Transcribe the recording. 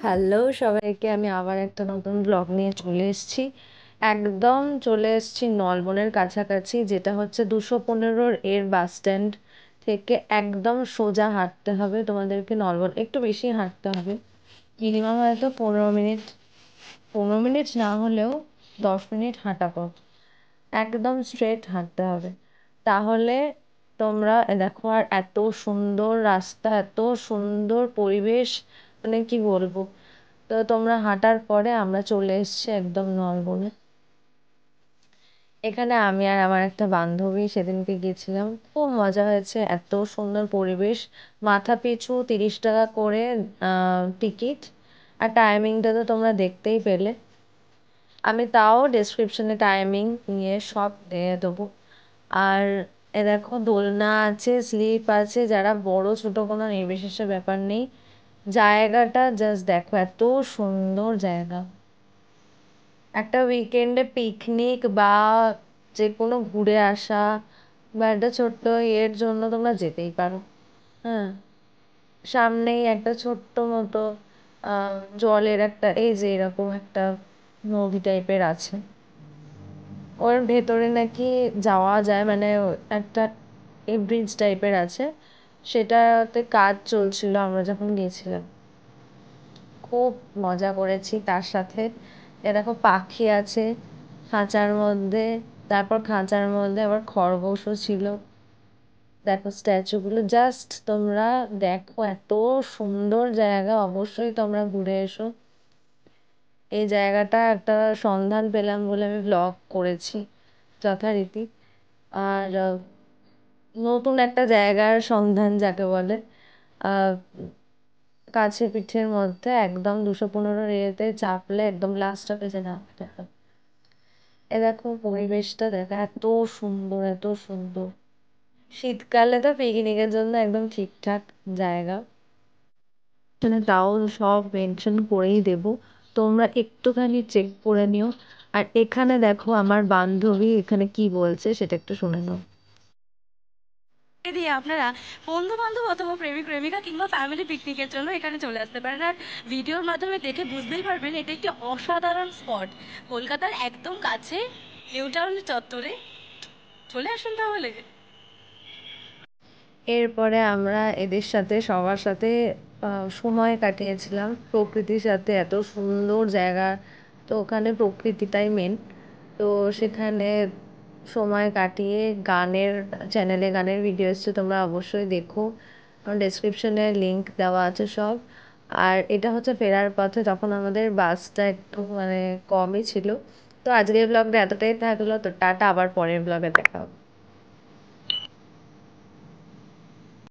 Hello সবাইকে, আমি আবার একটা নতুন ব্লগ নিয়ে চলে এসেছি। একদম চলে এসেছি নলবনের কাছাকাছি, যেটা হচ্ছে 215 এর বাস স্ট্যান্ড থেকে একদম সোজা হাঁটতে হবে তোমাদেরকে। নলবন একটু বেশি হাঁটতে হবে, মিনিমাম হয়তো 15 মিনিট, 15 মিনিট না হলেও 10 মিনিট হাঁটা পথ। একদম স্ট্রেট হাঁটতে হবে, তাহলে তোমরা দেখো। আর এত সুন্দর রাস্তা, এত সুন্দর পরিবেশ, মানে কি বলবো। তো তোমরা হাঁটার পরে আমরা চলে এসেছি একদম নলবনে। এখানে আমি আর আমার একটা বান্ধবী সেদিনকে গেছিলাম, খুব মজা হয়েছে। এত সুন্দর পরিবেশ, মাথা পিছু 30 টাকা করে টিকিট। আর টাইমিংটা তো তোমরা দেখতেই পেলে। আমি তাও ডেসক্রিপশনে টাইমিং নিয়ে সব দিয়ে দেবো। আর এ দেখো, দোলনা আছে, স্লিপ আছে, যারা বড় ছোট কোনো নির্বিশেষে ব্যাপার নেই। জায়গাটা জাস্ট দেখো, এত সুন্দর জায়গা। একটা উইকেন্ডে পিকনিক বা যে কোনো ঘুরে আসা বা একটা ছোট্ট এর জন্য তোমরা যেতেই পারো। হ্যাঁ, সামনেই একটা ছোট্ট মতো জলের একটা, এই যে এরকম একটা নদী টাইপের আছে, ওর ভেতরে নাকি যাওয়া যায়, মানে একটা ব্রিজ টাইপের আছে, সেটাতে কাজ চলছিল আমরা যখন গিয়েছিলাম। খুব মজা করেছি তার সাথে। এ দেখো, পাখি আছে খাঁচার মধ্যে, তারপর খাঁচার মধ্যে আবার খরগোশও ছিল। দেখো স্ট্যাচুগুলো, জাস্ট তোমরা দেখো, এত সুন্দর জায়গা, অবশ্যই তোমরা ঘুরে এসো। এই জায়গাটা একটা সন্ধান পেলাম বলে আমি ব্লগ করেছি যথারীতি। আর নতুন একটা জায়গার সন্ধান যাকে বলে, আহ কাছে পিঠের মধ্যে একদম 215 এতে চাপলে একদম লাস্ট পেজে নামতে হবে। এ দেখো পরিবেশটা দেখো, এত সুন্দর, এত সুন্দর। শীতকালে তো পিকনিকের জন্য একদম ঠিকঠাক জায়গা। এখানে তাও সব মেনশন করেই দেবো, তোমরা একটুখানি চেক করে নিও। আর এখানে দেখো আমার বান্ধবী এখানে কি বলছে, সেটা একটু শুনে নাও। দিয়ে আপনারা বন্ধু বান্ধব অথবা প্রেমিক প্রেমিকা কিংবা ফ্যামিলি পিকনিকের জন্য এখানে চলে আসতে পারেন। আর ভিডিওর মাধ্যমে দেখে বুঝতেই পারবেন এটা একটি অসাধারণ স্পট, কলকাতার একদম কাছে, নিউ টাউন চত্বরে। চলে আসুন তাহলে। এরপরে আমরা এদের সাথে সবার সাথে সময় কাটিয়েছিলাম প্রকৃতির সাথে। এত সুন্দর জায়গা, তো ওখানে প্রকৃতিটাই মেন। তো সেখানে সময় কাটিয়ে গানের চ্যানেলে গানের ভিডিও এসছে, তোমরা অবশ্যই দেখো, ডেসক্রিপশনে লিংক দেওয়া আছে সব। আর এটা হচ্ছে ফেরার পথে, তখন আমাদের বাসটা একটু মানে কমই ছিল। তো আজকের ব্লগটা এতটাই থাকলো, তো টাটা, আবার পরের ব্লগে দেখা হবে।